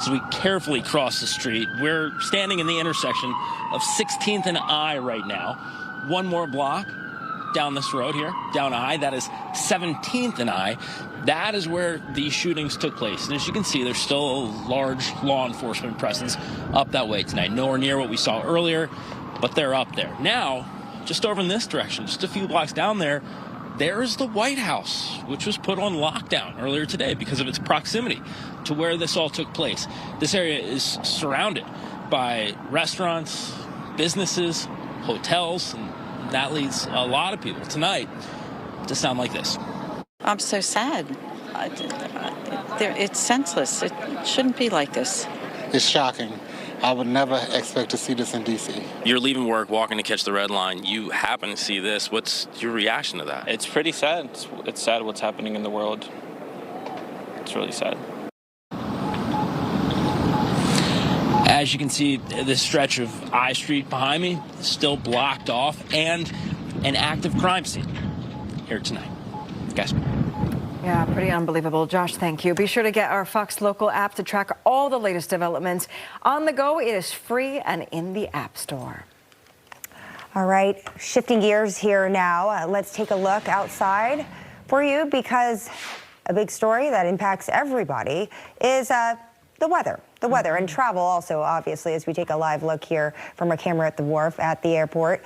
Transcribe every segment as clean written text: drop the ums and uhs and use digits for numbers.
As we carefully cross the street, we're standing in the intersection of 16th and I right now. One more block down this road here, down I, that is 17th and I. That is where these shootings took place. And as you can see, there's still a large law enforcement presence up that way tonight. Nowhere near what we saw earlier, but they're up there. Now, just over in this direction, just a few blocks down there, there's the White House, which was put on lockdown earlier today because of its proximity to where this all took place. This area is surrounded by restaurants, businesses, hotels, and that leads a lot of people tonight to sound like this. I'm so sad. It's senseless. It shouldn't be like this. It's shocking. I would never expect to see this in D.C. You're leaving work, walking to catch the red line. You happen to see this. What's your reaction to that? It's pretty sad. It's sad what's happening in the world. It's really sad. As you can see, this stretch of I Street behind me is still blocked off, and an active crime scene here tonight. Guys. Yeah, pretty unbelievable. Josh, thank you. Be sure to get our Fox Local app to track all the latest developments. On the go, it is free and in the App Store. All right, shifting gears here now. Let's take a look outside for you because a big story that impacts everybody is the weather. The weather and travel also, obviously, as we take a live look here from our camera at the wharf at the airport.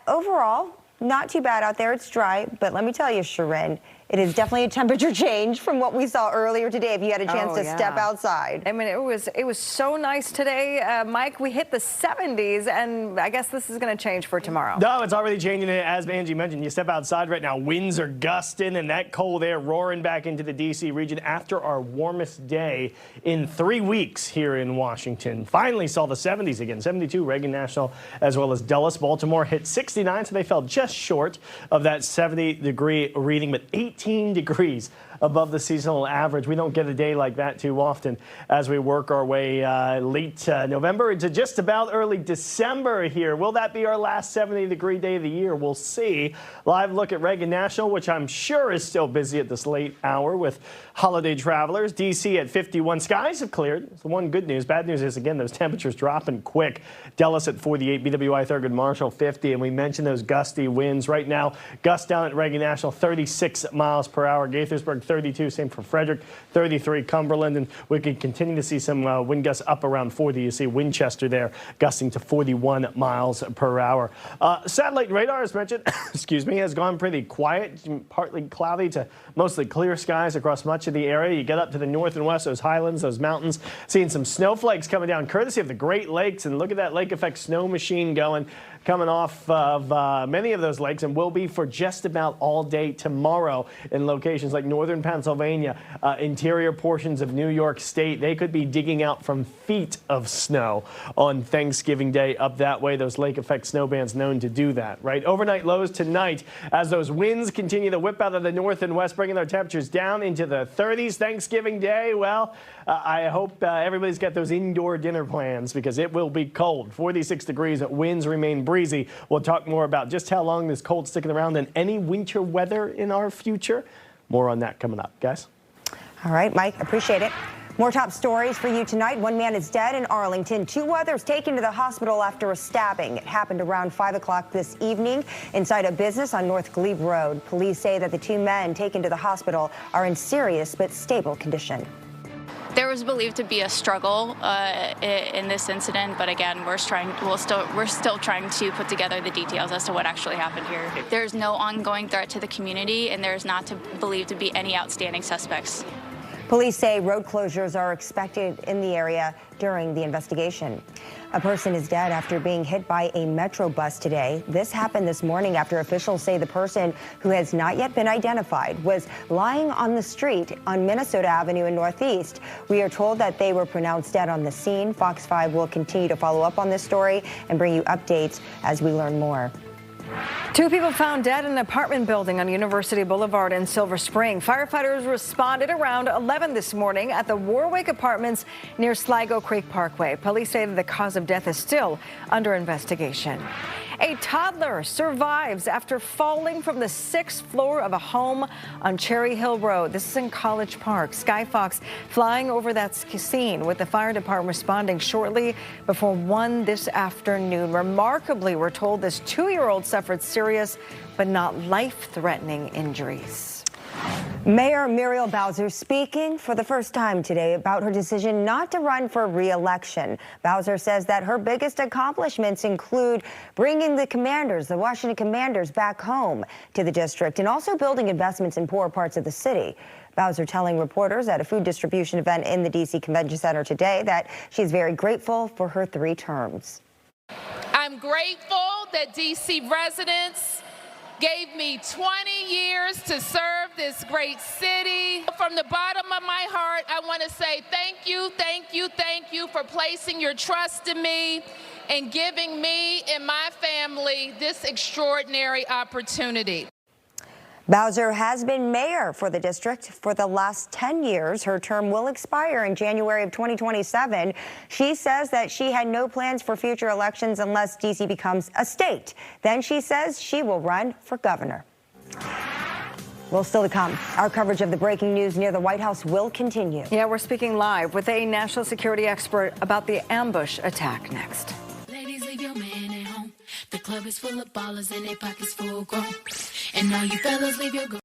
Overall, not too bad out there. It's dry, but let me tell you, Sharon, it is definitely a temperature change from what we saw earlier today if you had a chance to step outside. I mean, it was so nice today. Mike, we hit the 70s, and I guess this is going to change for tomorrow. No, it's already changing. As Angie mentioned, you step outside right now, winds are gusting, and that cold air roaring back into the D.C. region after our warmest day in 3 weeks here in Washington. Finally saw the 70s again, 72 Reagan National as well as Dulles. Baltimore hit 69, so they fell just short of that 70-degree reading, but 18 degrees above the seasonal average. We don't get a day like that too often as we work our way late November into just about early December here. Will that be our last 70-degree day of the year? We'll see. Live look at Reagan National, which I'm sure is still busy at this late hour with holiday travelers. D.C. at 51. Skies have cleared. It's the one good news. Bad news is, again, those temperatures dropping quick. Dulles at 48, BWI Thurgood Marshall 50, and we mentioned those gusty winds. Right now, gusts down at Reagan National 36 miles per hour. Gaithersburg 32, same for Frederick, 33 Cumberland, and we can continue to see some wind gusts up around 40. You see Winchester there gusting to 41 miles per hour. Satellite radar, as mentioned, excuse me, has gone pretty quiet, partly cloudy to mostly clear skies across much of the area. You get up to the north and west, those highlands, those mountains, seeing some snowflakes coming down courtesy of the Great Lakes, and look at that lake effect snow machine coming off of many of those lakes, and will be for just about all day tomorrow in locations like northern Pennsylvania, interior portions of New York State. They could be digging out from feet of snow on Thanksgiving Day up that way. Those lake effect snow bands known to do that, right? Overnight lows tonight as those winds continue to whip out of the north and west, bringing their temperatures down into the 30s. Thanksgiving Day, well, I hope everybody's got those indoor dinner plans because it will be cold. 46 degrees, winds remain breezy. We'll talk more about just how long this cold's sticking around and any winter weather in our future. More on that coming up, guys. All right, Mike, appreciate it. More top stories for you tonight. One man is dead in Arlington. Two others taken to the hospital after a stabbing. It happened around 5 o'clock this evening inside a business on North Glebe Road. Police say that the two men taken to the hospital are in serious but stable condition. There was believed to be a struggle in this incident, but again, we're still trying to put together the details as to what actually happened here. There's no ongoing threat to the community, and there's not believed to be any outstanding suspects. Police say road closures are expected in the area during the investigation. A person is dead after being hit by a Metro bus today. This happened this morning after officials say the person, who has not yet been identified, was lying on the street on Minnesota Avenue in Northeast. We are told that they were pronounced dead on the scene. Fox 5 will continue to follow up on this story and bring you updates as we learn more. Two people found dead in an apartment building on University Boulevard in Silver Spring. Firefighters responded around 11 this morning at the Warwick Apartments near Sligo Creek Parkway. Police say that the cause of death is still under investigation. A toddler survives after falling from the 6th floor of a home on Cherry Hill Road. This is in College Park. Sky Fox flying over that scene with the fire department responding shortly before 1 this afternoon. Remarkably, we're told this 2-year-old suffered serious but not life-threatening injuries. Mayor Muriel Bowser speaking for the first time today about her decision not to run for re-election. Bowser says that her biggest accomplishments include bringing the Washington Commanders back home to the district and also building investments in poor parts of the city. Bowser telling reporters at a food distribution event in the D.C. Convention Center today that she's very grateful for her 3 terms. I'm grateful that D.C. residents gave me 20 years to serve this great city. From the bottom of my heart, I want to say thank you, thank you, thank you for placing your trust in me and giving me and my family this extraordinary opportunity. Bowser has been mayor for the district for the last 10 years. Her term will expire in January of 2027. She says that she had no plans for future elections unless D.C. becomes a state. Then she says she will run for governor. Well, still to come, our coverage of the breaking news near the White House will continue. Yeah, we're speaking live with a national security expert about the ambush attack next. Ladies, leave your man at home. The club is full of ballers and their pockets full grown. And all you fellas, leave your girl.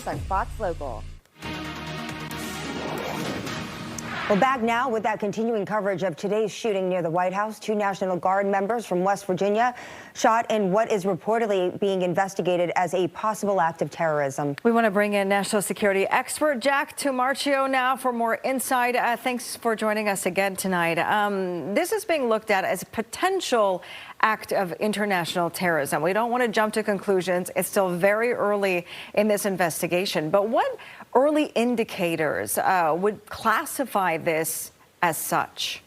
On Fox Local. We're back now with that continuing coverage of today's shooting near the White House. 2 National Guard members from West Virginia shot in what is reportedly being investigated as a possible act of terrorism. We want to bring in national security expert Jack Tumarcio now for more insight. Thanks for joining us again tonight. This is being looked at as a potential act of international terrorism. We don't want to jump to conclusions. It's still very early in this investigation. But what early indicators would classify this as such?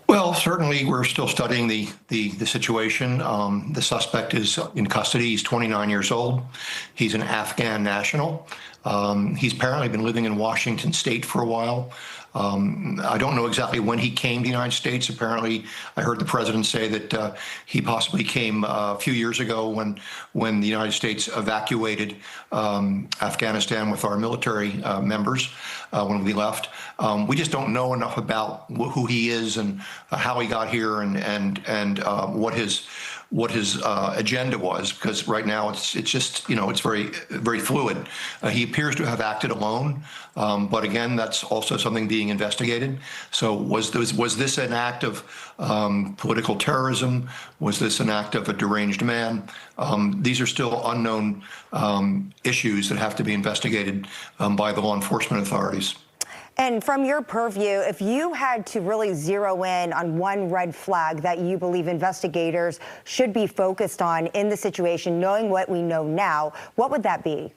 Well, certainly we're still studying the situation. The suspect is in custody. He's 29 years old. He's an Afghan national. He's apparently been living in Washington State for a while. I don't know exactly when he came to the United States. Apparently, I heard the president say that he possibly came a few years ago when the United States evacuated Afghanistan with our military members when we left. We just don't know enough about who he is and how he got here and what his agenda was, because right now it's just, it's very fluid. He appears to have acted alone, but again, that's also something being investigated. So was this an act of political terrorism? Was this an act of a deranged man? These are still unknown issues that have to be investigated by the law enforcement authorities. And from your purview, if you had to really zero in on one red flag that you believe investigators should be focused on in the situation, knowing what we know now, what would that be?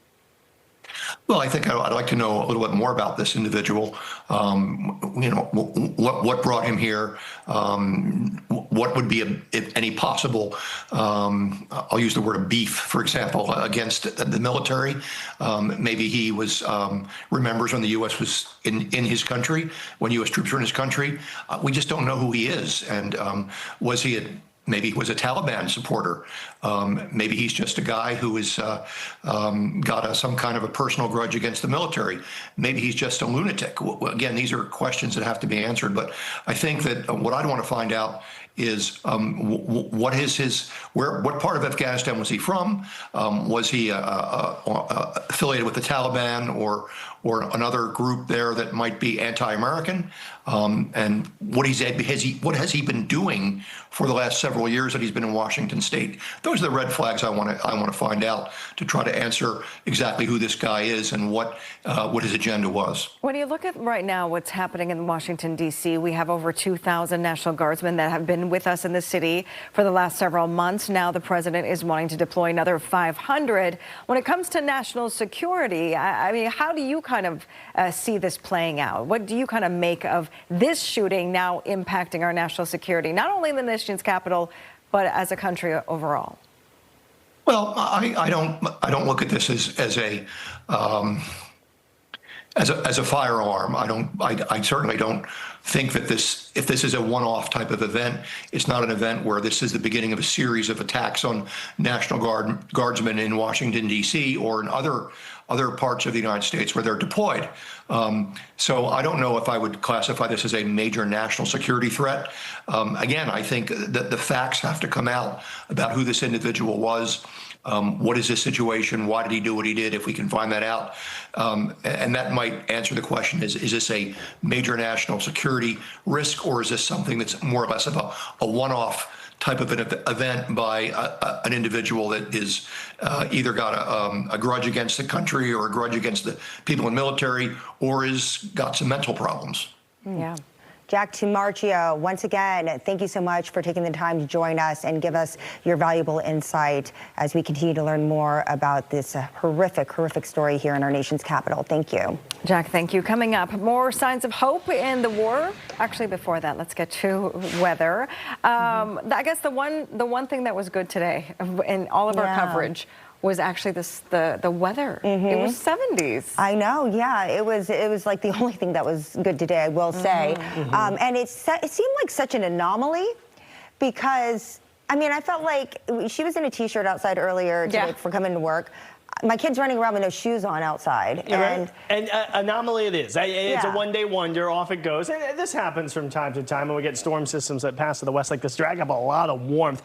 Well, I think I'd like to know a little bit more about this individual. What brought him here? What would be any possible, I'll use the word beef, for example, against the military. Maybe he remembers when the U.S. was in his country, when U.S. troops were in his country. We just don't know who he is. And maybe he was a Taliban supporter. Maybe he's just a guy who has got some kind of a personal grudge against the military. Maybe he's just a lunatic. Again, these are questions that have to be answered. But I think that what I'd want to find out is what part of Afghanistan was he from? Was he affiliated with the Taliban or another group there that might be anti-American? And what has he been doing for the last several years that he's been in Washington State? Those are the red flags I want to find out to try to answer exactly who this guy is and what his agenda was. When you look at right now what's happening in Washington, D.C., we have over 2,000 National Guardsmen that have been with us in the city for the last several months. Now the president is wanting to deploy another 500. When it comes to national security, I mean, how do you kind of see this playing out? What do you kind of make of this shooting now impacting our national security, not only in the nation's capital, but as a country overall? Well, I don't look at this as a fire alarm. I certainly don't think that if this is a one-off type of event, it's not an event where this is the beginning of a series of attacks on National Guardsmen in Washington, D.C. or in other parts of the United States where they're deployed. So I don't know if I would classify this as a major national security threat. Again, I think that the facts have to come out about who this individual was. What is his situation? Why did he do what he did? If we can find that out. And that might answer the question, is this a major national security risk, or is this something that's more or less of a one-off type of an event by an individual that is either got a grudge against the country or a grudge against the people in the military, or has got some mental problems? Yeah. Jack Marcio, once again, thank you so much for taking the time to join us and give us your valuable insight as we continue to learn more about this horrific story here in our nation's capital. Thank you. Jack, thank you. Coming up, more signs of hope in the war. Actually, before that, let's get to weather. I guess the one thing that was good today in all of our coverage was actually the weather. It was 70s. I know, yeah. It was like the only thing that was good today, I will say. And it seemed like such an anomaly because, I mean, I felt like she was in a T-shirt outside earlier today for coming to work. My kid's running around with no shoes on outside. And anomaly it is. It's a one-day wonder. Off it goes. And this happens from time to time when we get storm systems that pass to the west like this, drag up a lot of warmth.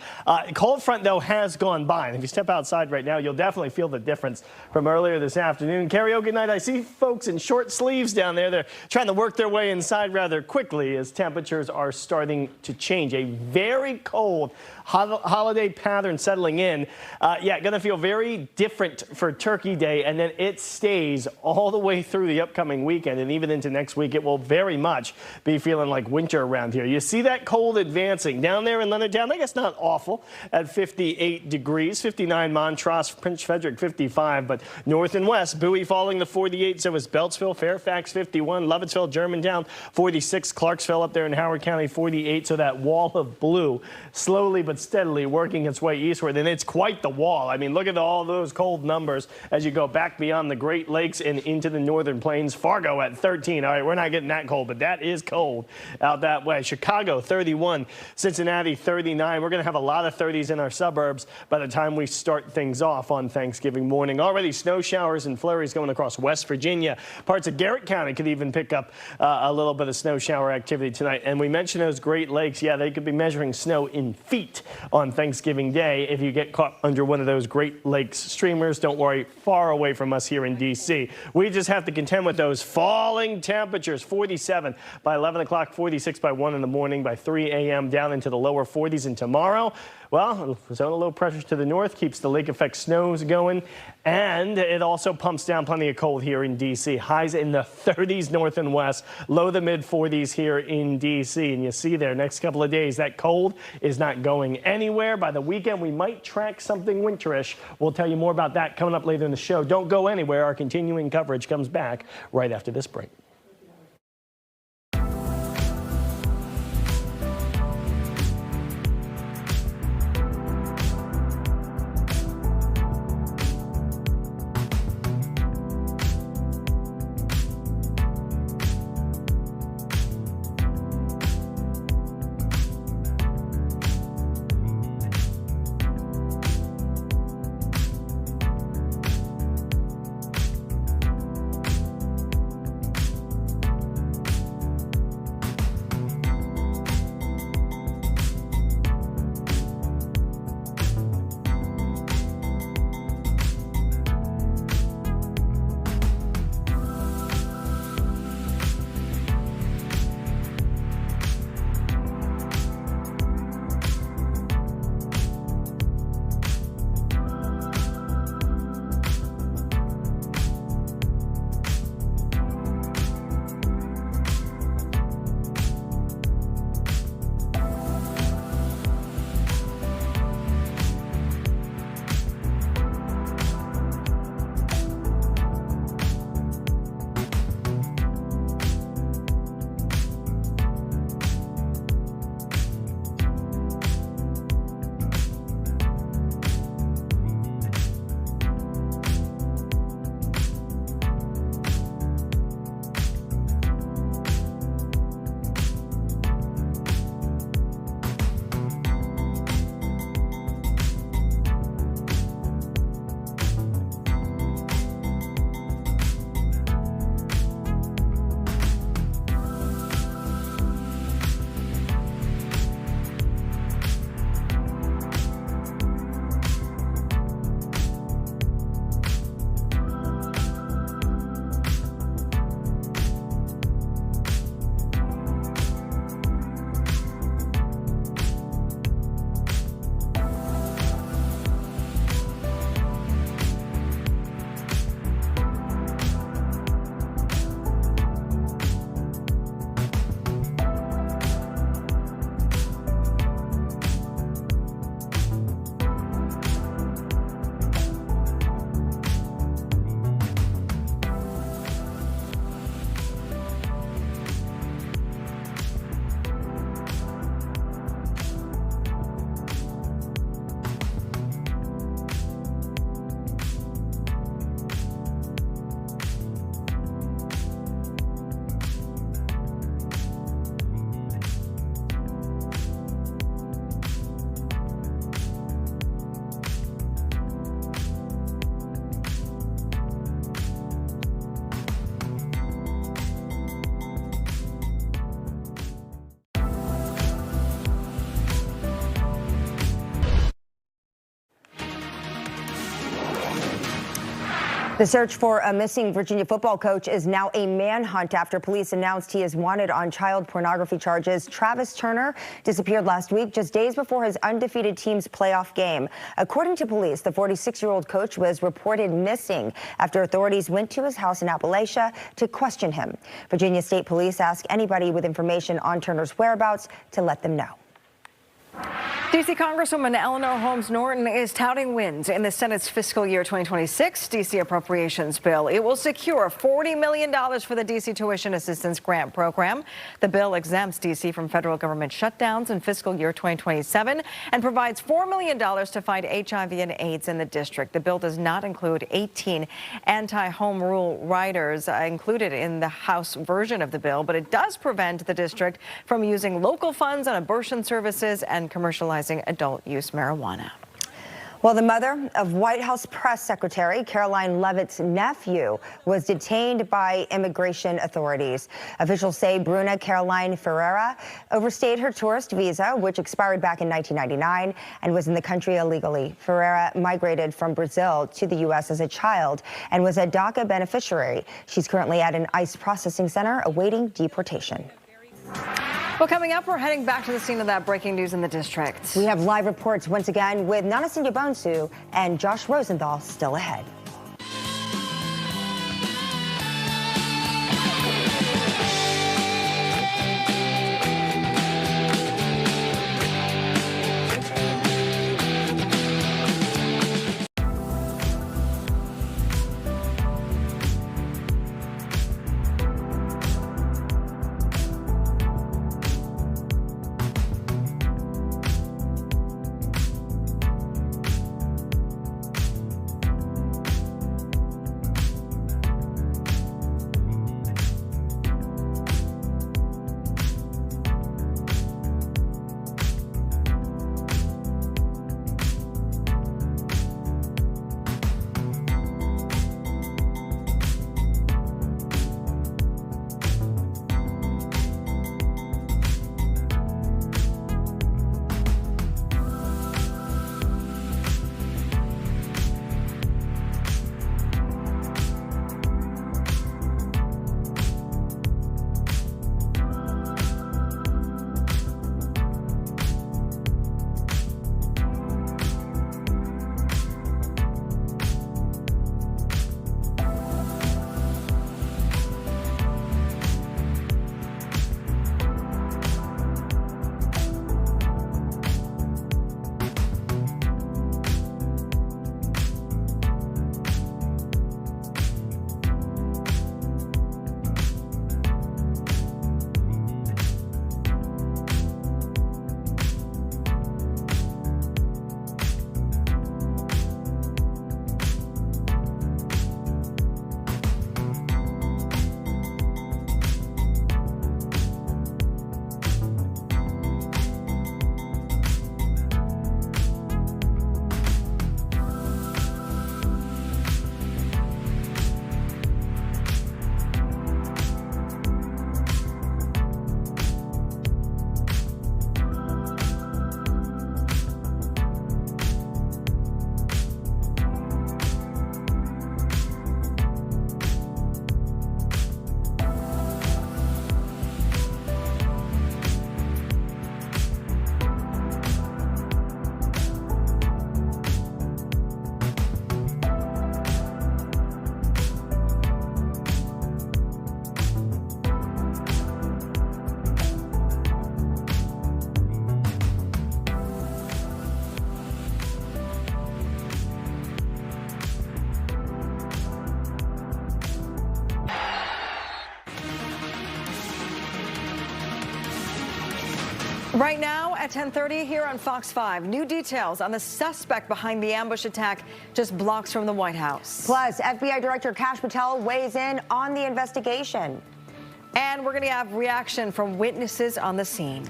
Cold front, though, has gone by. And if you step outside right now, you'll definitely feel the difference from earlier this afternoon. Karaoke night, I see folks in short sleeves down there. They're trying to work their way inside rather quickly as temperatures are starting to change. A very cold holiday pattern settling in. Going to feel very different for Turkey Day, and then it stays all the way through the upcoming weekend and even into next week. It will very much be feeling like winter around here. You see that cold advancing down there in Leonardtown. I guess not awful at 58 degrees, 59 Montrose, Prince Frederick 55, but north and west, Bowie falling to 48, so is Beltsville, Fairfax 51, Lovettsville, Germantown 46, Clarksville up there in Howard County 48, so that wall of blue slowly but steadily working its way eastward, and it's quite the wall. I mean, look at all those cold numbers as you go back beyond the Great Lakes and into the northern plains. Fargo at 13. All right, we're not getting that cold, but that is cold out that way. Chicago 31, Cincinnati 39. We're going to have a lot of 30s in our suburbs by the time we start things off on Thanksgiving morning. Already snow showers and flurries going across West Virginia. Parts of Garrett County could even pick up a little bit of snow shower activity tonight. And we mentioned those Great Lakes. Yeah, they could be measuring snow in feet on Thanksgiving Day if you get caught under one of those Great Lakes streamers. Don't worry, far away from us here in D.C. We just have to contend with those falling temperatures. 47 by 11 o'clock, 46 by 1 in the morning, by 3 a.m. down into the lower 40s. And tomorrow, well, zone of low pressure to the north keeps the lake effect snows going, and it also pumps down plenty of cold here in D.C. Highs in the 30s north and west, low to mid 40s here in D.C. And you see there, next couple of days, that cold is not going anywhere. By the weekend, we might track something winterish. We'll tell you more about that coming up later in the show. Don't go anywhere. Our continuing coverage comes back right after this break. The search for a missing Virginia football coach is now a manhunt after police announced he is wanted on child pornography charges. Travis Turner disappeared last week, just days before his undefeated team's playoff game. According to police, the 46-year-old coach was reported missing after authorities went to his house in Appalachia to question him. Virginia State Police ask anybody with information on Turner's whereabouts to let them know. D.C. Congresswoman Eleanor Holmes Norton is touting wins in the Senate's fiscal year 2026 D.C. appropriations bill. It will secure $40 million for the D.C. Tuition Assistance Grant Program. The bill exempts D.C. from federal government shutdowns in fiscal year 2027 and provides $4 million to fight HIV and AIDS in the district. The bill does not include 18 anti-home rule riders included in the House version of the bill, but it does prevent the district from using local funds on abortion services and commercializing adult use marijuana. Well, the mother of White House Press Secretary Caroline Leavitt's nephew was detained by immigration authorities. Officials say Bruna Caroline Ferreira overstayed her tourist visa, which expired back in 1999, and was in the country illegally. Ferreira migrated from Brazil to the U.S. as a child and was a DACA beneficiary. She's currently at an ICE processing center awaiting deportation. Well, coming up, we're heading back to the scene of that breaking news in the district. We have live reports once again with Nanasinda Bonsu and Josh Rosenthal still ahead. Right now at 10:30 here on Fox 5, new details on the suspect behind the ambush attack just blocks from the White House. Plus, FBI Director Kash Patel weighs in on the investigation. And we're going to have reaction from witnesses on the scene.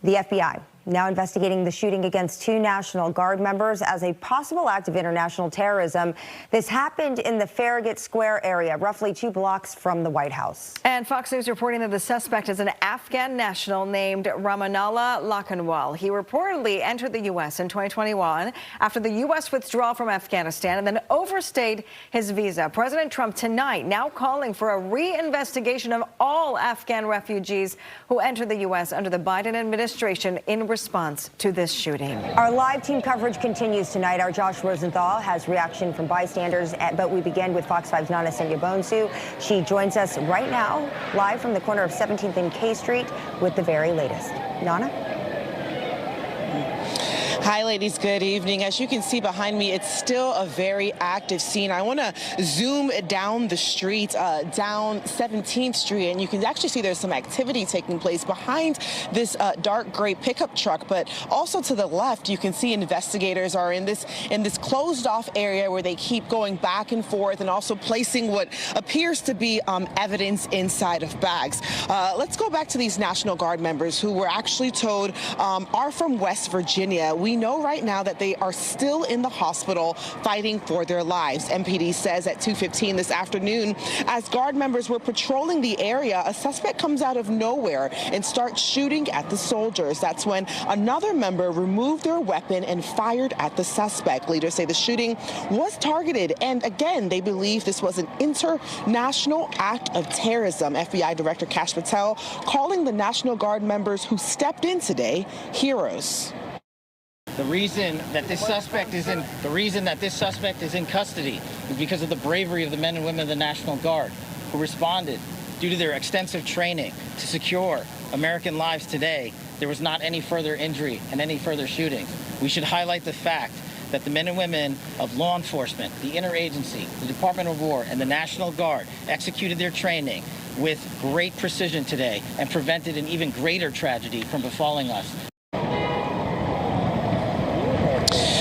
The FBI now investigating the shooting against 2 National Guard members as a possible act of international terrorism. This happened in the Farragut Square area, roughly 2 blocks from the White House. And Fox News reporting that the suspect is an Afghan national named Ramanallah Lakhanwal. He reportedly entered the U.S. in 2021 after the U.S. withdrawal from Afghanistan and then overstayed his visa. President Trump tonight now calling for a reinvestigation of all Afghan refugees who entered the U.S. under the Biden administration in response to this shooting. Our live team coverage continues tonight. Our Josh Rosenthal has reaction from bystanders, but we begin with Fox 5's Nana Senyabonsu. She joins us right now, live from the corner of 17th and K Street with the very latest. Nana? Hi, ladies. Good evening. As you can see behind me, it's still a very active scene. I want to zoom down the street, down 17th Street, and you can actually see there's some activity taking place behind this dark gray pickup truck. But also to the left, you can see investigators are in this closed-off area where they keep going back and forth and also placing what appears to be evidence inside of bags. Let's go back to these National Guard members who were actually told are from West Virginia. We know right now that they are still in the hospital fighting for their lives. MPD says at 2:15 this afternoon, as Guard members were patrolling the area, a suspect comes out of nowhere and starts shooting at the soldiers. That's when another member removed their weapon and fired at the suspect. Leaders say the shooting was targeted, and again, they believe this was an international act of terrorism. FBI Director Kash Patel calling the National Guard members who stepped in today heroes. The reason that this suspect is in custody is because of the bravery of the men and women of the National Guard who responded due to their extensive training to secure American lives today. There was not any further injury and any further shooting. We should highlight the fact that the men and women of law enforcement, the interagency, the Department of War, and the National Guard executed their training with great precision today and prevented an even greater tragedy from befalling us.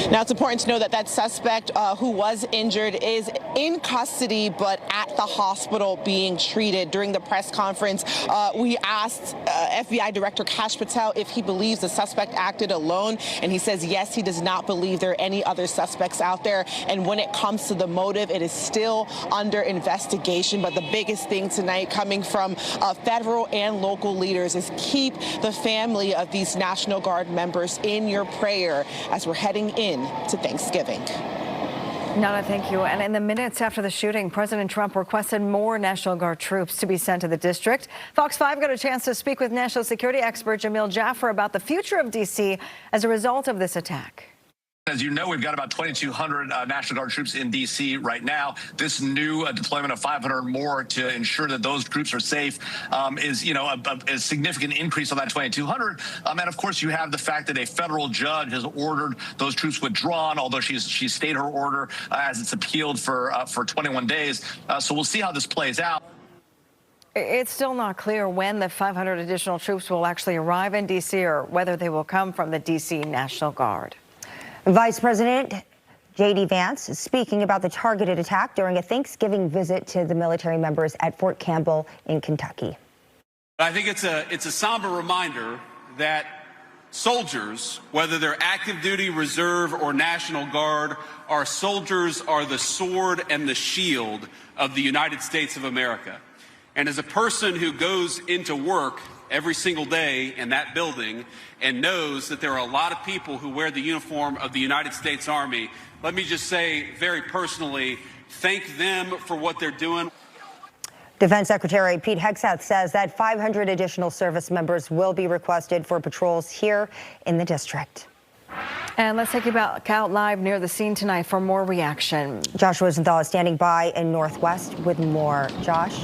Now, it's important to know that that suspect who was injured is in custody, but at the hospital being treated. During the press conference, we asked FBI Director Kash Patel if he believes the suspect acted alone, and he says yes, he does not believe there are any other suspects out there. And when it comes to the motive, it is still under investigation. But the biggest thing tonight coming from federal and local leaders is keep the family of these National Guard members in your prayer as we're heading in to Thanksgiving. Nana, thank you. And in the minutes after the shooting, President Trump requested more National Guard troops to be sent to the district. Fox 5 got a chance to speak with national security expert Jamil Jaffer about the future of D.C. as a result of this attack. As you know, we've got about 2,200 National Guard troops in D.C. right now. This new deployment of 500 more to ensure that those troops are safe is, a significant increase on that 2,200. And of course, you have the fact that a federal judge has ordered those troops withdrawn, although she stayed her order as it's appealed for 21 days. So we'll see how this plays out. It's still not clear when the 500 additional troops will actually arrive in D.C. or whether they will come from the D.C. National Guard. Vice President J.D. Vance is speaking about the targeted attack during a Thanksgiving visit to the military members at Fort Campbell in Kentucky. I think it's a somber reminder that soldiers, whether they're active duty, reserve, or National Guard, our soldiers are the sword and the shield of the United States of America. And as a person who goes into work every single day in that building and knows that there are a lot of people who wear the uniform of the United States Army, let me just say very personally, thank them for what they're doing. Defense Secretary Pete Hegseth says that 500 additional service members will be requested for patrols here in the district. And let's take you back out live near the scene tonight for more reaction. Josh Rosenthal is standing by in Northwest with more. Josh?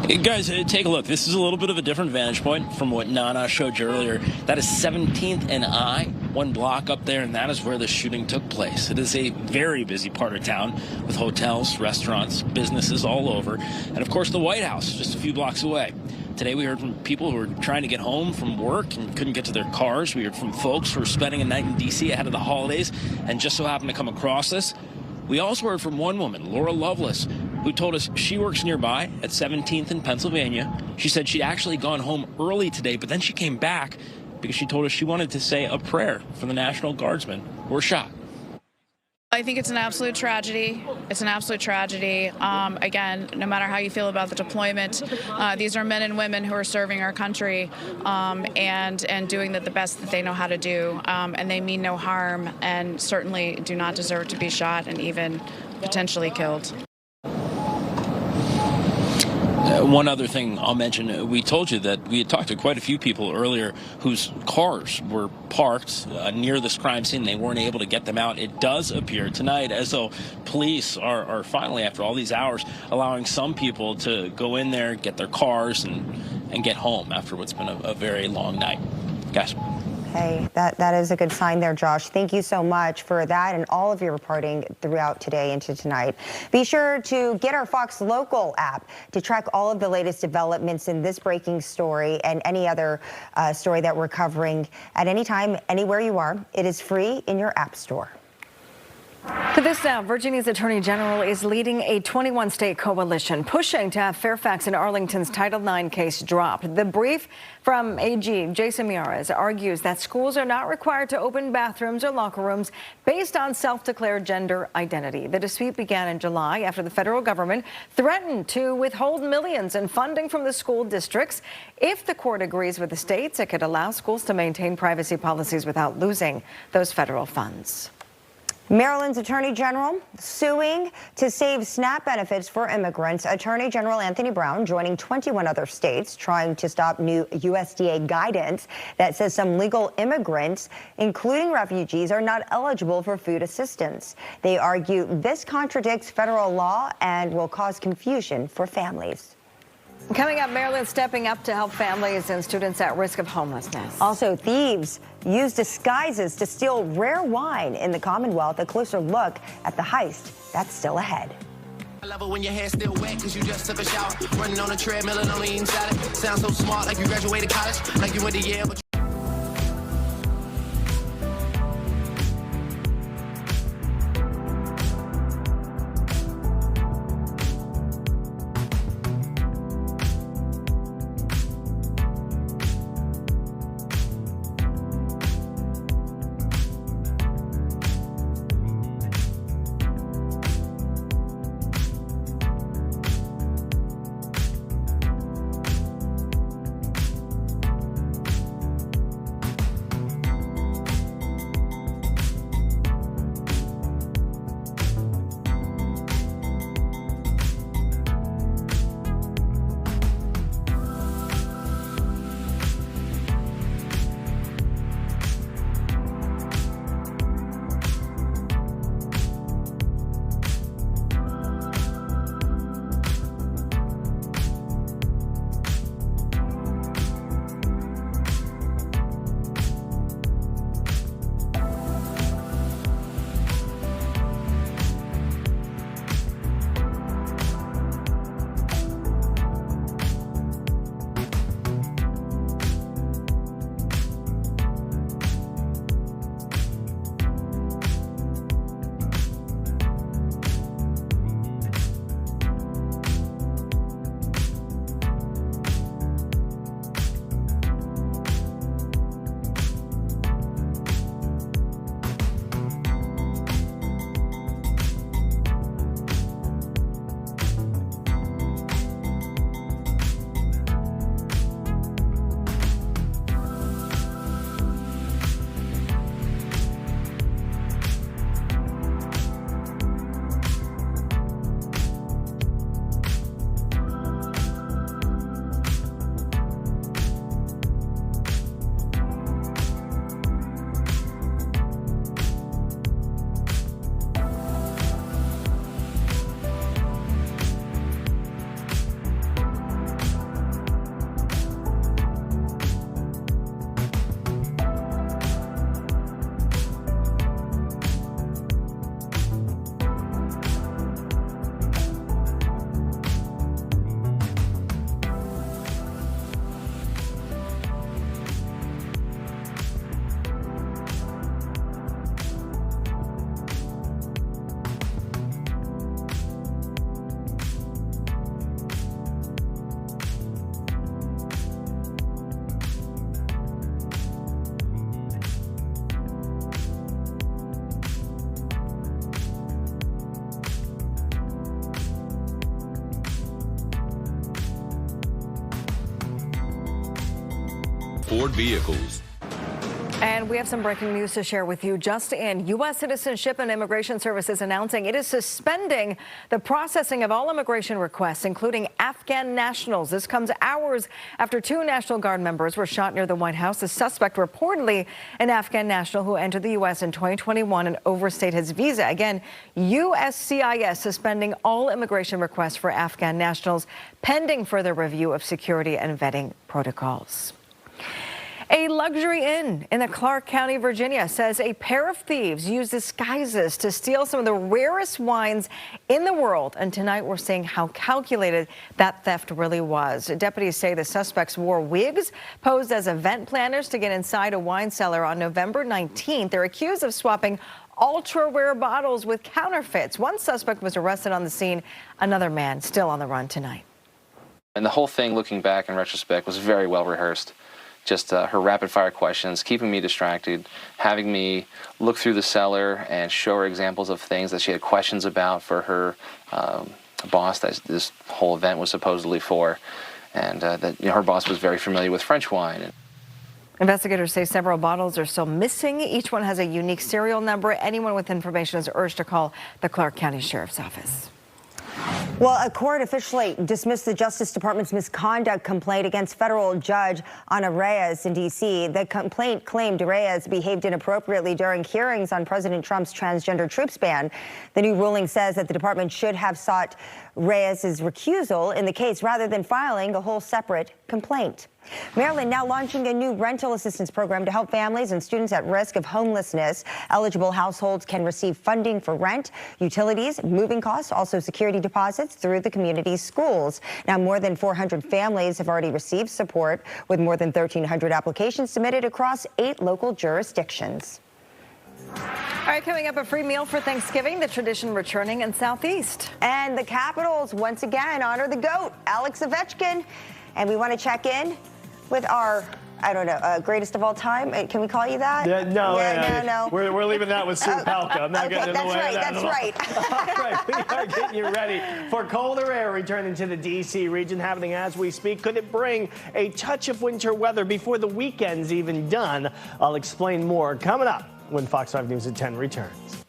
Hey guys, take a look. This is a little bit of a different vantage point from what Nana showed you earlier. That is 17th and I, 1 block up there, and that is where the shooting took place. It is a very busy part of town with hotels, restaurants, businesses all over, and of course the White House just a few blocks away. Today we heard from people who were trying to get home from work and couldn't get to their cars. We heard from folks who were spending a night in D.C. ahead of the holidays and just so happened to come across this. We also heard from one woman, Laura Lovelace, who told us she works nearby at 17th in Pennsylvania. She said she'd actually gone home early today, but then she came back because she told us she wanted to say a prayer for the National Guardsmen who were shot. I think it's an absolute tragedy. It's an absolute tragedy. Again, no matter how you feel about the deployment, these are men and women who are serving our country and doing the best that they know how to do. And they mean no harm and certainly do not deserve to be shot and even potentially killed. One other thing I'll mention, we told you that we had talked to quite a few people earlier whose cars were parked near this crime scene. They weren't able to get them out. It does appear tonight as though police are finally, after all these hours, allowing some people to go in there, get their cars, and get home after what's been a very long night. Guys. Hey, that is a good sign there, Josh. Thank you so much for that and all of your reporting throughout today into tonight. Be sure to get our Fox Local app to track all of the latest developments in this breaking story and any other story that we're covering at any time, anywhere you are. It is free in your app store. To this now, Virginia's Attorney General is leading a 21-state coalition pushing to have Fairfax and Arlington's Title IX case dropped. The brief from AG Jason Miyares argues that schools are not required to open bathrooms or locker rooms based on self-declared gender identity. The dispute began in July after the federal government threatened to withhold millions in funding from the school districts. If the court agrees with the states, it could allow schools to maintain privacy policies without losing those federal funds. Maryland's Attorney General suing to save SNAP benefits for immigrants. Attorney General Anthony Brown joining 21 other states trying to stop new USDA guidance that says some legal immigrants, including refugees, are not eligible for food assistance. They argue this contradicts federal law and will cause confusion for families. Coming up, Maryland stepping up to help families and students at risk of homelessness. Also, thieves use disguises to steal rare wine in the Commonwealth. A closer look at the heist that's still ahead. I love it when your hair's still wet because you just took a shower. Running on a treadmill and only eating salad. Sounds so smart like you graduated college, like you went to Yale. stored vehicles. And we have some breaking news to share with you. Just in, U.S. Citizenship and Immigration Services announcing it is suspending the processing of all immigration requests, including Afghan nationals. This comes hours after 2 National Guard members were shot near the White House. The suspect, reportedly an Afghan national who entered the U.S. in 2021 and overstayed his visa. Again, USCIS suspending all immigration requests for Afghan nationals, pending further review of security and vetting protocols. A luxury inn in the Clark County, Virginia, says a pair of thieves used disguises to steal some of the rarest wines in the world. And tonight we're seeing how calculated that theft really was. Deputies say the suspects wore wigs, posed as event planners to get inside a wine cellar on November 19th. They're accused of swapping ultra-rare bottles with counterfeits. One suspect was arrested on the scene. Another man still on the run tonight. And the whole thing, looking back in retrospect, was very well rehearsed. Just her rapid-fire questions, keeping me distracted, having me look through the cellar and show her examples of things that she had questions about for her boss that this whole event was supposedly for, and that her boss was very familiar with French wine. Investigators say several bottles are still missing. Each one has a unique serial number. Anyone with information is urged to call the Clark County Sheriff's Office. Well, a court officially dismissed the Justice Department's misconduct complaint against federal judge Ana Reyes in D.C. The complaint claimed Reyes behaved inappropriately during hearings on President Trump's transgender troops ban. The new ruling says that the department should have sought Reyes' recusal in the case rather than filing a whole separate complaint. Maryland now launching a new rental assistance program to help families and students at risk of homelessness. Eligible households can receive funding for rent, utilities, moving costs, also security deposits through the community's schools. Now, more than 400 families have already received support, with more than 1,300 applications submitted across 8 local jurisdictions. All right, coming up, a free meal for Thanksgiving, the tradition returning in Southeast. And the Capitals once again honor the GOAT, Alex Ovechkin. And we want to check in with our, I don't know, greatest of all time. Can we call you that? No. We're leaving that with Sue Palka. I'm not getting in the way of that. That's right. All right, we are getting you ready for colder air returning to the D.C. region, happening as we speak. Could it bring a touch of winter weather before the weekend's even done? I'll explain more coming up when Fox 5 News at 10 returns.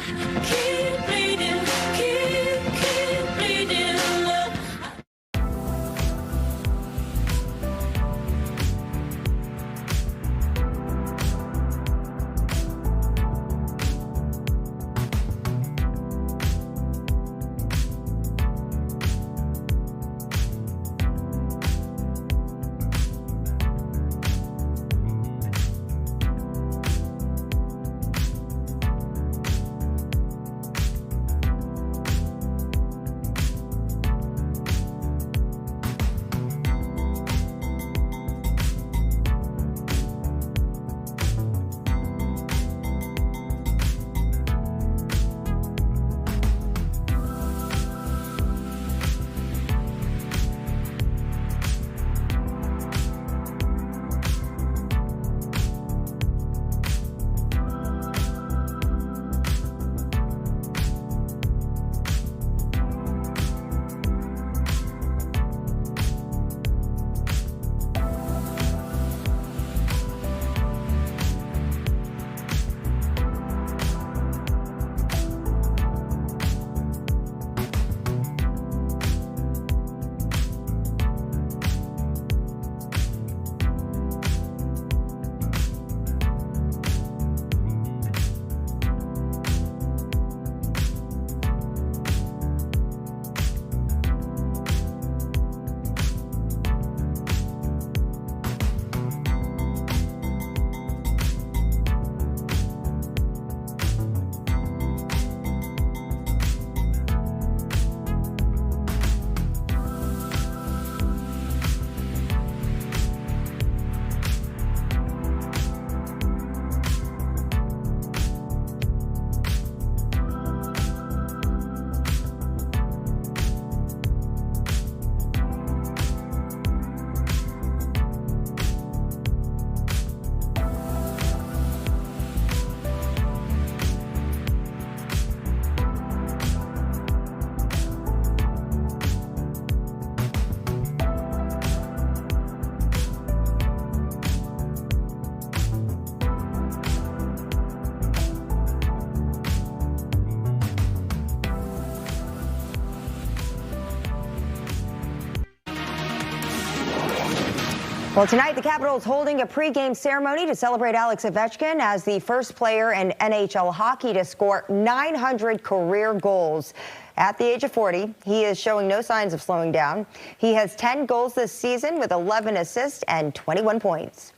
Well, tonight the Capitals holding a pregame ceremony to celebrate Alex Ovechkin as the first player in NHL hockey to score 900 career goals. At the age of 40, he is showing no signs of slowing down. He has 10 goals this season with 11 assists and 21 points.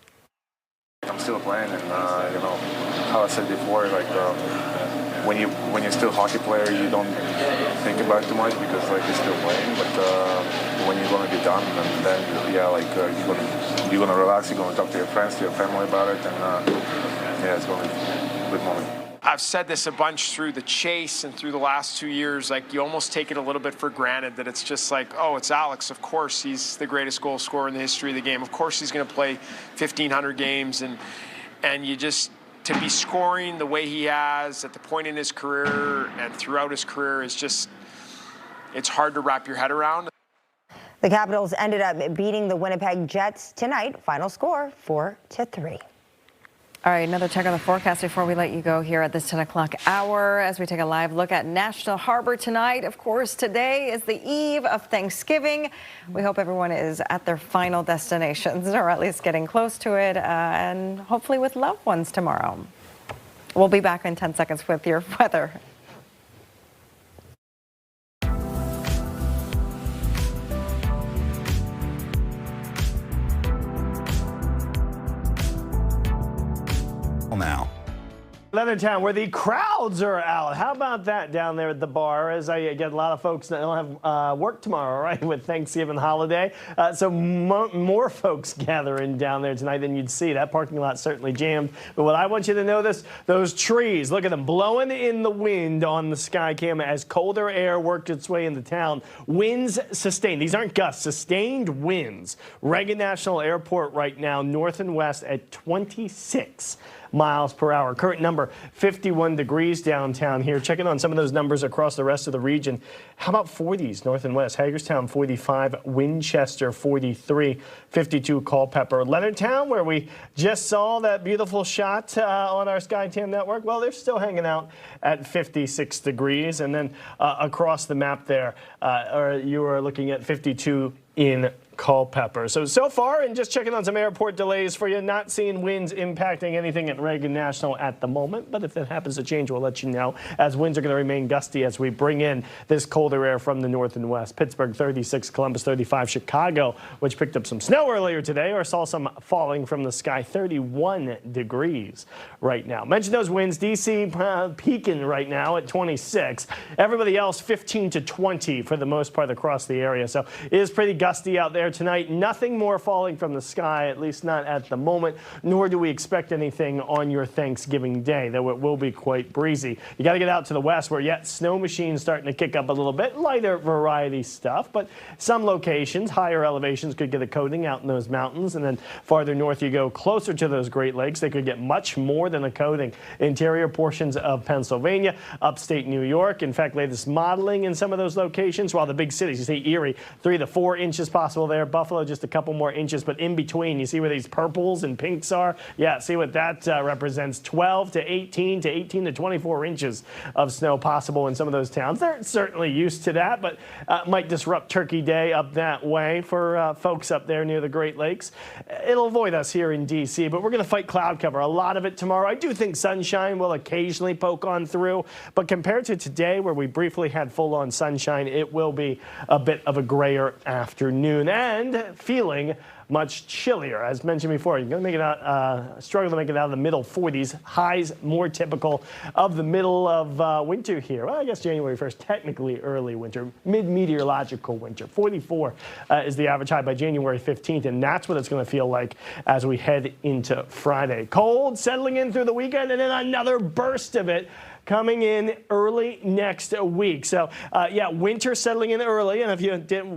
I'm still playing, and you know, how I said before, like when you're still a hockey player, you don't think about it too much because like you're still playing. But when you're gonna be done, and then yeah, like you're gonna relax. You're gonna talk to your friends, to your family about it, and yeah, it's gonna be a good moment. I've said this a bunch through the chase and through the last 2 years, like you almost take it a little bit for granted that it's just like, oh, it's Alex. Of course, he's the greatest goal scorer in the history of the game. Of course, he's going to play 1,500 games. And you just, to be scoring the way he has at the point in his career and throughout his career is just, it's hard to wrap your head around. The Capitals ended up beating the Winnipeg Jets tonight. Final score 4-3. All right, another check on the forecast before we let you go here at this 10 o'clock hour as we take a live look at National Harbor tonight. Of course, today is the eve of Thanksgiving. We hope everyone is at their final destinations or at least getting close to it and hopefully with loved ones tomorrow. We'll be back in 10 seconds with your weather. Now. Leathertown, where the crowds are out. How about that down there at the bar? As I get a lot of folks that don't have work tomorrow, right, with Thanksgiving holiday. So more folks gathering down there tonight than you'd see. That parking lot certainly jammed. But what I want you to know those trees, look at them blowing in the wind on the sky cam as colder air worked its way into town. Winds sustained. These aren't gusts, sustained winds. Reagan National Airport right now, north and west at 26 miles per hour. Current number 51 degrees downtown here. Checking on some of those numbers across the rest of the region. How about 40s north and west? Hagerstown 45, Winchester 43, 52 Culpeper. Leonardtown, where we just saw that beautiful shot on our SkyTam network, well, they're still hanging out at 56 degrees. And then across the map there, you are looking at 52 in Culpeper. So far, and just checking on some airport delays for you, not seeing winds impacting anything at Reagan National at the moment, but if that happens to change, we'll let you know, as winds are going to remain gusty as we bring in this colder air from the north and west. Pittsburgh 36, Columbus 35, Chicago, which picked up some snow earlier today or saw some falling from the sky, 31 degrees right now. Mention those winds, D.C. peaking right now at 26. Everybody else 15 to 20 for the most part across the area. So it is pretty gusty out there tonight. Nothing more falling from the sky, at least not at the moment, nor do we expect anything on your Thanksgiving day, though it will be quite breezy. You got to get out to the west where yet snow machines starting to kick up a little bit, lighter variety stuff, but some locations, higher elevations could get a coating out in those mountains, and then farther north you go closer to those Great Lakes, they could get much more than a coating. Interior portions of Pennsylvania, upstate New York, in fact, latest modeling in some of those locations, while the big cities, you see Erie, 3 to 4 inches possible there. Buffalo, just a couple more inches, but in between, you see where these purples and pinks are? Yeah, see what that represents, 12 to 18 to 24 inches of snow possible in some of those towns. They're certainly used to that, but might disrupt Turkey Day up that way for folks up there near the Great Lakes. It'll avoid us here in D.C., but we're going to fight cloud cover, a lot of it tomorrow. I do think sunshine will occasionally poke on through, but compared to today, where we briefly had full-on sunshine, it will be a bit of a grayer afternoon. And feeling much chillier. As mentioned before, you're going to make it out, struggle to make it out of the middle 40s. Highs more typical of the middle of winter here. Well, I guess January 1st, technically early winter, mid-meteorological winter. 44 is the average high by January 15th, and that's what it's going to feel like as we head into Friday. Cold settling in through the weekend, and then another burst of it coming in early next week. So, yeah, winter settling in early. And if you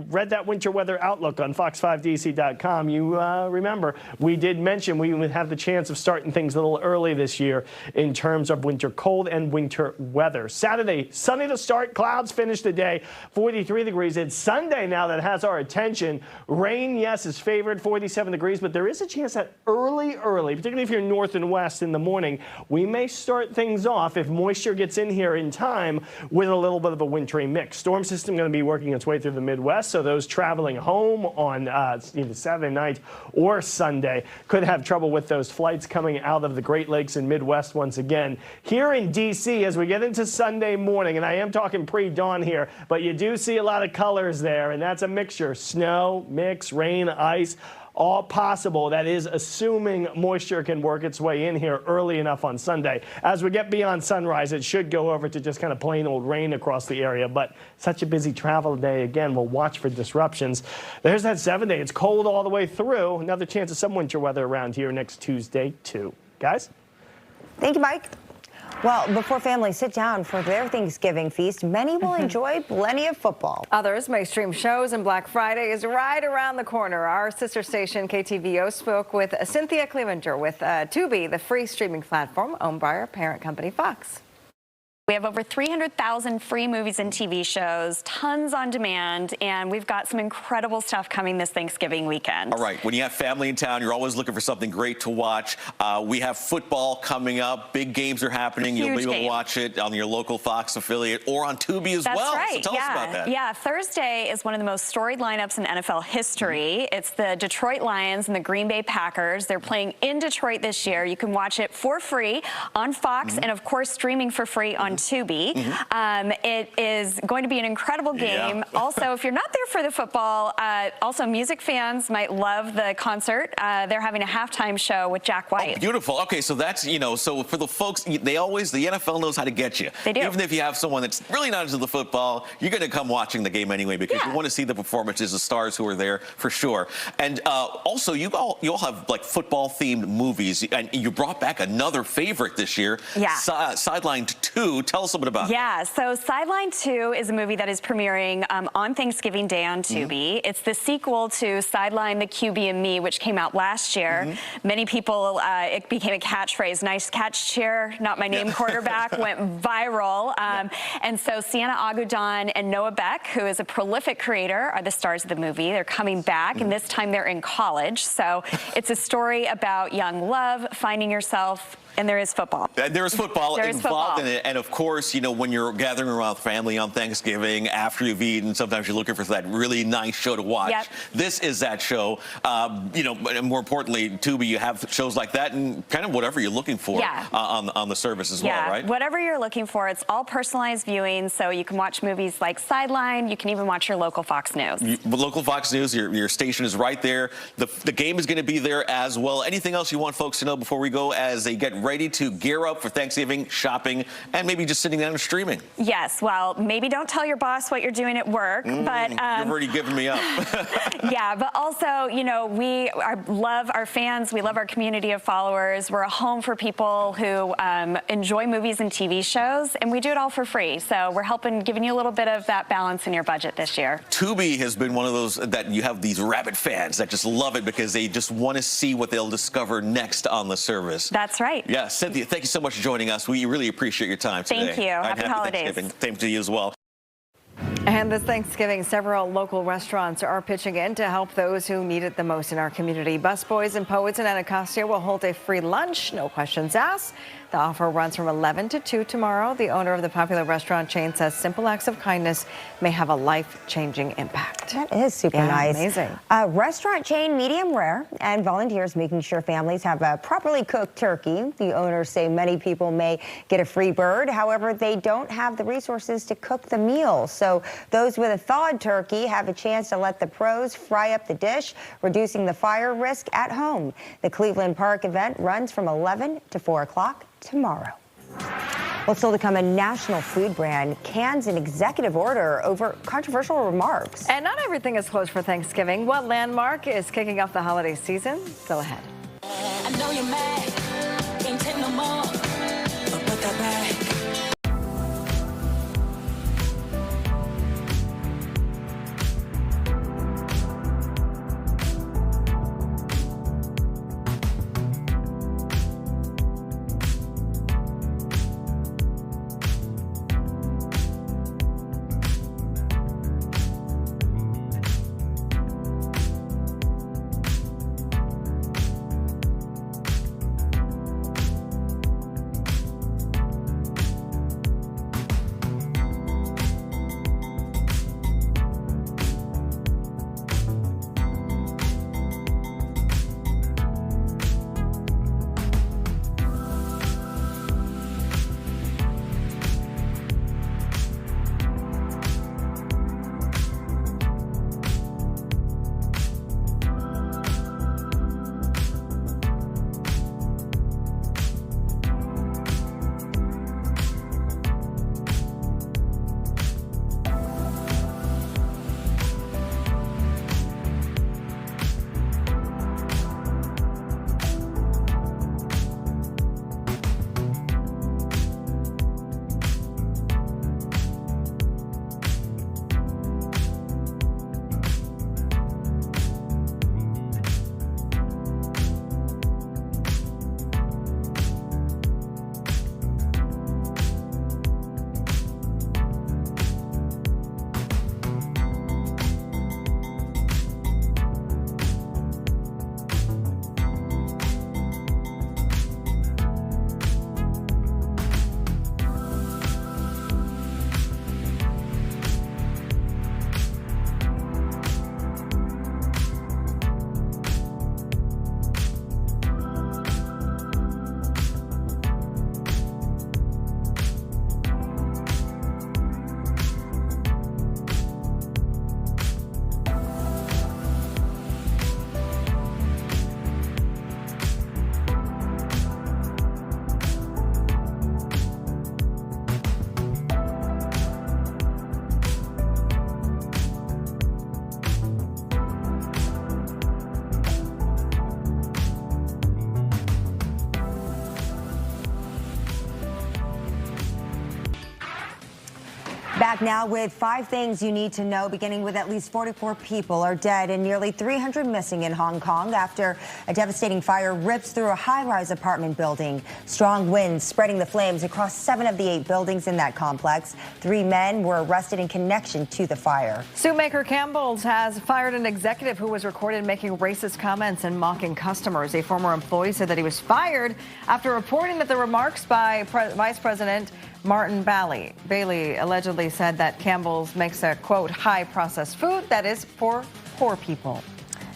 read that winter weather outlook on fox5dc.com, you remember we did mention we would have the chance of starting things a little early this year in terms of winter cold and winter weather. Saturday, sunny to start. Clouds finish the day, 43 degrees. It's Sunday now that has our attention. Rain, yes, is favored, 47 degrees, but there is a chance that early, particularly if you're north and west in the morning, we may start things off if moisture moisture gets in here in time with a little bit of a wintry mix. Storm system going to be working its way through the Midwest, so those traveling home on either Saturday night or Sunday could have trouble with those flights coming out of the Great Lakes and Midwest once again. Here in D.C., as we get into Sunday morning, and I am talking pre-dawn here, but you do see a lot of colors there, and that's a mixture. Snow, mix, rain, ice, all possible. That is assuming moisture can work its way in here early enough on Sunday. As we get beyond sunrise, it should go over to just kind of plain old rain across the area, but such a busy travel day. Again, we'll watch for disruptions. There's that 7-day. It's cold all the way through. Another chance of some winter weather around here next Tuesday, too. Guys? Thank you, Mike. Well, before families sit down for their Thanksgiving feast, many will enjoy plenty of football. Others may stream shows, and Black Friday is right around the corner. Our sister station, KTVO, spoke with Cynthia Clevenger with Tubi, the free streaming platform owned by our parent company, Fox. We have over 300,000 free movies and TV shows, tons on demand, and we've got some incredible stuff coming this Thanksgiving weekend. All right, when you have family in town, you're always looking for something great to watch. We have football coming up. Big games are happening. You'll be able to watch it on your local Fox affiliate or on Tubi as well. That's right. So tell us about that. Yeah, Thursday is one of the most storied lineups in NFL history. It's the Detroit Lions and the Green Bay Packers. They're playing in Detroit this year. You can watch it for free on Fox and, of course, streaming for free on Tubi. It is going to be an incredible game. Yeah. Also, if you're not there for the football, also music fans might love the concert. They're having a halftime show with Jack White. Oh, beautiful. Okay, so that's, so for the folks, the NFL knows how to get you. They do. Even if you have someone that's really not into the football, you're going to come watching the game anyway because you want to see the performances of stars who are there for sure. And also, you all have like football-themed movies, and you brought back another favorite this year, Sideline 2. Tell us a bit about it. Yeah, so Sideline 2 is a movie that is premiering on Thanksgiving Day on Tubi. It's the sequel to Sideline, the QB and Me, which came out last year. Many people, it became a catchphrase, nice catch cheer, not my name quarterback, went viral. And so Sienna Agudon and Noah Beck, who is a prolific creator, are the stars of the movie. They're coming back, and this time they're in college. So it's a story about young love, finding yourself, and there is football. There is football involved in it. And of course, when you're gathering around family on Thanksgiving, after you've eaten, sometimes you're looking for that really nice show to watch. This is that show. And more importantly, Tubi, you have shows like that and kind of whatever you're looking for on the service as well, right? Whatever you're looking for. It's all personalized viewing, so you can watch movies like Sideline. You can even watch your local Fox News. Local Fox News, your station is right there. The game is going to be there as well. Anything else you want folks to know before we go as they get ready to gear up for Thanksgiving, shopping, and maybe just sitting down and streaming? Yes, well, maybe don't tell your boss what you're doing at work, but... You've already given me up. Yeah, but also, we love our fans. We love our community of followers. We're a home for people who enjoy movies and TV shows, and we do it all for free. So we're giving you a little bit of that balance in your budget this year. Tubi has been one of those that you have these rabid fans that just love it because they just want to see what they'll discover next on the service. That's right. Yeah, Cynthia, thank you so much for joining us. We really appreciate your time today. Thank you. Happy holidays. Same to you as well. And this Thanksgiving, several local restaurants are pitching in to help those who need it the most in our community. Busboys and Poets in Anacostia will hold a free lunch, no questions asked. The offer runs from 11 to 2 tomorrow. The owner of the popular restaurant chain says simple acts of kindness may have a life-changing impact. That is super nice. Amazing. Restaurant chain medium rare and volunteers making sure families have a properly cooked turkey. The owners say many people may get a free bird. However, they don't have the resources to cook the meal. So those with a thawed turkey have a chance to let the pros fry up the dish, reducing the fire risk at home. The Cleveland Park event runs from 11 to 4 o'clock tomorrow. Well, still to come, a national food brand cans an executive order over controversial remarks. And not everything is closed for Thanksgiving. What landmark is kicking off the holiday season? Still ahead. I know you're mad, can't take no more, but put that back. Back now with 5 things you need to know, beginning with at least 44 people are dead and nearly 300 missing in Hong Kong after a devastating fire rips through a high-rise apartment building. Strong winds spreading the flames across 7 of the 8 buildings in that complex. 3 men were arrested in connection to the fire. Suitmaker Campbell's has fired an executive who was recorded making racist comments and mocking customers. A former employee said that he was fired after reporting that the remarks by Vice President Martin Bailey allegedly said that Campbell's makes a, quote, high-processed food that is for poor people.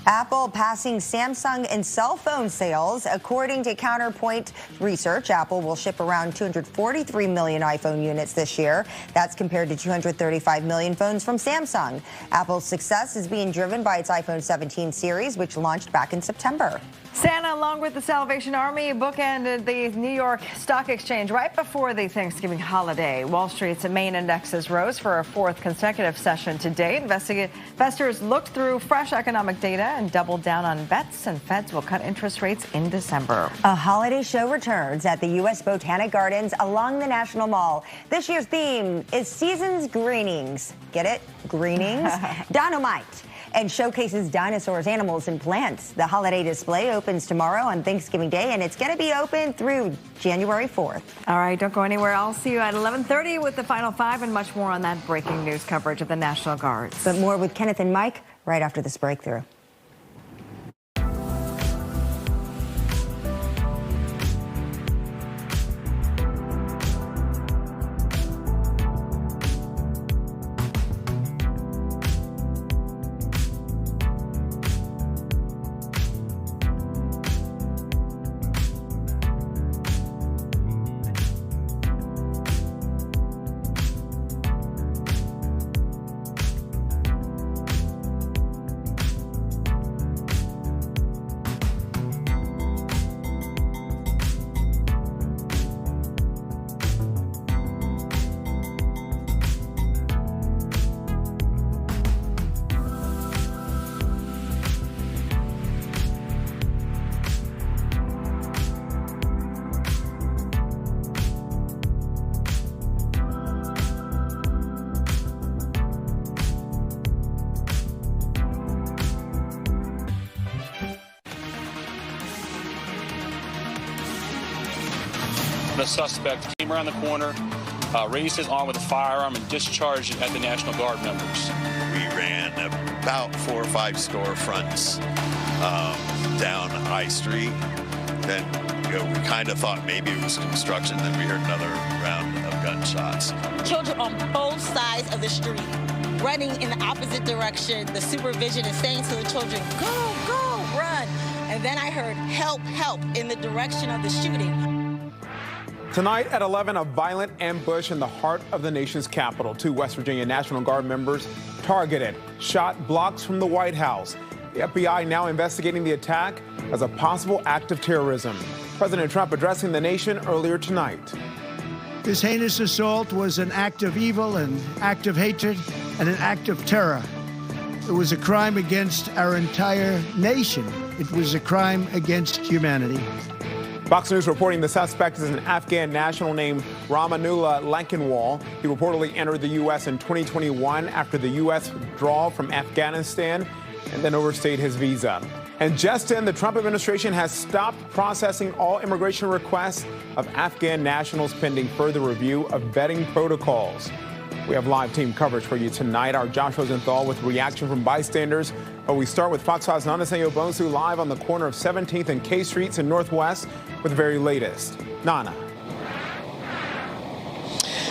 Apple passing Samsung in cell phone sales. According to Counterpoint Research, Apple will ship around 243 million iPhone units this year. That's compared to 235 million phones from Samsung. Apple's success is being driven by its iPhone 17 series, which launched back in September. Santa, along with the Salvation Army, bookended the New York Stock Exchange right before the Thanksgiving holiday. Wall Street's main indexes rose for a 4th consecutive session today. Investors looked through fresh economic data and doubled down on bets, and Feds will cut interest rates in December. A holiday show returns at the U.S. Botanic Gardens along the National Mall. This year's theme is Season's Greenings. Get it? Greenings? Dynamite. And showcases dinosaurs, animals, and plants. The holiday display opens tomorrow on Thanksgiving Day, and it's going to be open through January 4th. All right, don't go anywhere. I'll see you at 11:30 with the Final 5 and much more on that breaking news coverage of the National Guards. But more with Kenneth and Mike right after this breakthrough. The suspect came around the corner, raised his arm with a firearm, and discharged it at the National Guard members. We ran about 4 or 5 storefronts down High Street. Then we kind of thought maybe it was construction. Then we heard another round of gunshots. Children on both sides of the street running in the opposite direction. The supervision is saying to the children, go, go, run. And then I heard help, help in the direction of the shooting. Tonight at 11, a violent ambush in the heart of the nation's capital. 2 West Virginia National Guard members targeted, shot blocks from the White House. The FBI now investigating the attack as a possible act of terrorism. President Trump addressing the nation earlier tonight. This heinous assault was an act of evil, an act of hatred, and an act of terror. It was a crime against our entire nation. It was a crime against humanity. Fox News reporting the suspect is an Afghan national named Ramanullah Lankinwal. He reportedly entered the U.S. in 2021 after the U.S. withdrawal from Afghanistan and then overstayed his visa. And just in, the Trump administration has stopped processing all immigration requests of Afghan nationals pending further review of vetting protocols. We have live team coverage for you tonight. Our Josh Rosenthal with reaction from bystanders. But we start with Fox 5's Nana Sayo-Bonsu live on the corner of 17th and K Streets in Northwest with the very latest. Nana.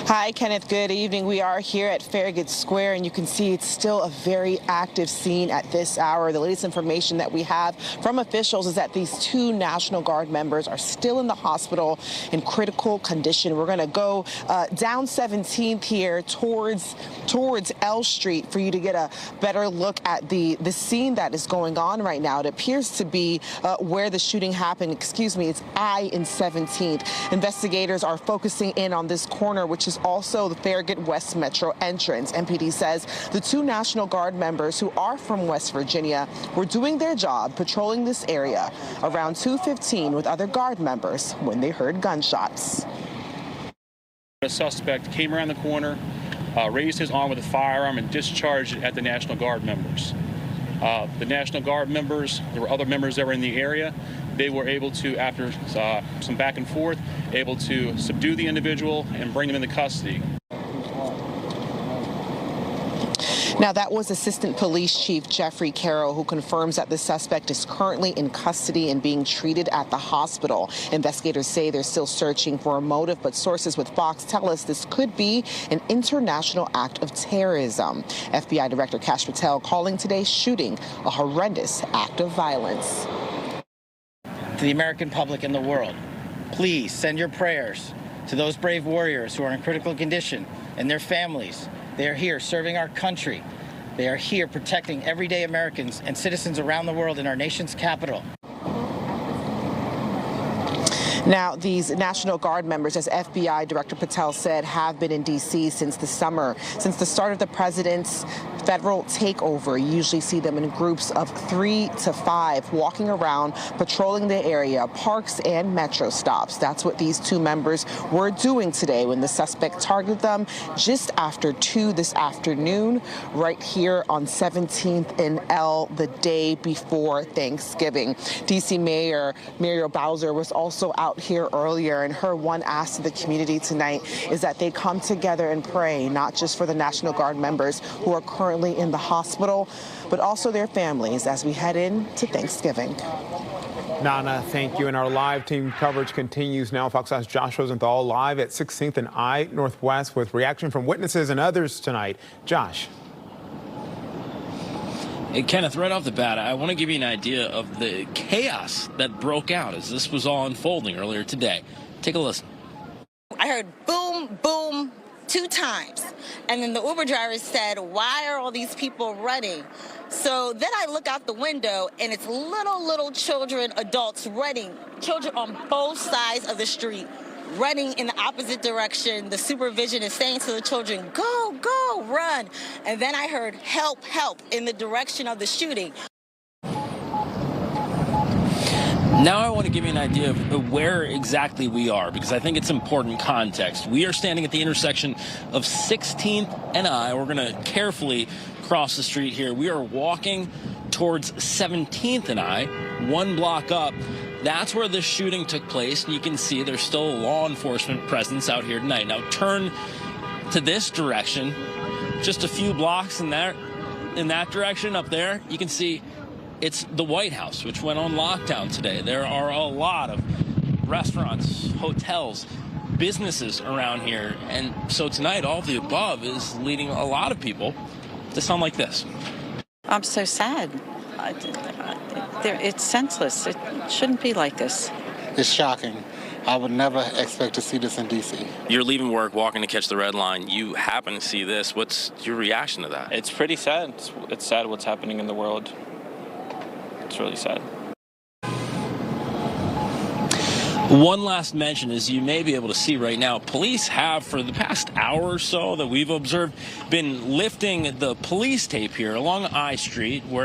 Hi, Kenneth. Good evening. We are here at Farragut Square, and you can see it's still a very active scene at this hour. The latest information that we have from officials is that these 2 National Guard members are still in the hospital in critical condition. We're going to go down 17th here towards L Street for you to get a better look at the scene that is going on right now. It appears to be where the shooting happened. Excuse me, it's I in 17th. Investigators are focusing in on this corner, which is also the Farragut West Metro entrance. MPD says the 2 National Guard members who are from West Virginia were doing their job patrolling this area around 2:15 with other Guard members when they heard gunshots. The suspect came around the corner, raised his arm with a firearm and discharged it at the National Guard members. The National Guard members, there were other members that were in the area. They were able to, after some back and forth, able to subdue the individual and bring him into custody. Now, that was Assistant Police Chief Jeffrey Carroll, who confirms that the suspect is currently in custody and being treated at the hospital. Investigators say they're still searching for a motive, but sources with Fox tell us this could be an international act of terrorism. FBI Director Kash Patel calling today's shooting a horrendous act of violence. To the American public and the world, please send your prayers to those brave warriors who are in critical condition and their families. They are here serving our country. They are here protecting everyday Americans and citizens around the world in our nation's capital. Now, these National Guard members, as FBI Director Patel said, have been in D.C. since the summer. Since the start of the president's federal takeover, you usually see them in groups of 3 to 5 walking around, patrolling the area, parks and metro stops. That's what these two members were doing today when the suspect targeted them just after 2 this afternoon, right here on 17th and L, the day before Thanksgiving. D.C. Mayor Muriel Bowser was also out here earlier, and her one ask to the community tonight is that they come together and pray, not just for the National Guard members who are currently in the hospital, but also their families as we head into Thanksgiving. Nana, thank you. And our live team coverage continues now. Fox News' Josh Rosenthal live at 16th and I Northwest with reaction from witnesses and others tonight. Josh. Hey, Kenneth, right off the bat, I want to give you an idea of the chaos that broke out as this was all unfolding earlier today. Take a listen. I heard boom, boom 2 times. And then the Uber driver said, why are all these people running? So then I look out the window and it's little children, adults running, children on both sides of the street, running in the opposite direction. The supervision is saying to the children, go, go, run. And then I heard help, help in the direction of the shooting. Now I want to give you an idea of where exactly we are, because I think it's important context. We are standing at the intersection of 16th and I. We're going to carefully cross the street here. We are walking towards 17th and I, 1 block up. That's where this shooting took place, and you can see there's still a law enforcement presence out here tonight. Now turn to this direction, just a few blocks in that direction up there, you can see it's the White House, which went on lockdown today. There are a lot of restaurants, hotels, businesses around here, and so tonight all of the above is leading a lot of people to sound like this. I'm so sad. It's senseless. It shouldn't be like this. It's shocking. I would never expect to see this in D.C. You're leaving work, walking to catch the red line. You happen to see this. What's your reaction to that? It's pretty sad. It's sad what's happening in the world. It's really sad. One last mention, as you may be able to see right now, police have, for the past hour or so that we've observed, been lifting the police tape here along I Street, where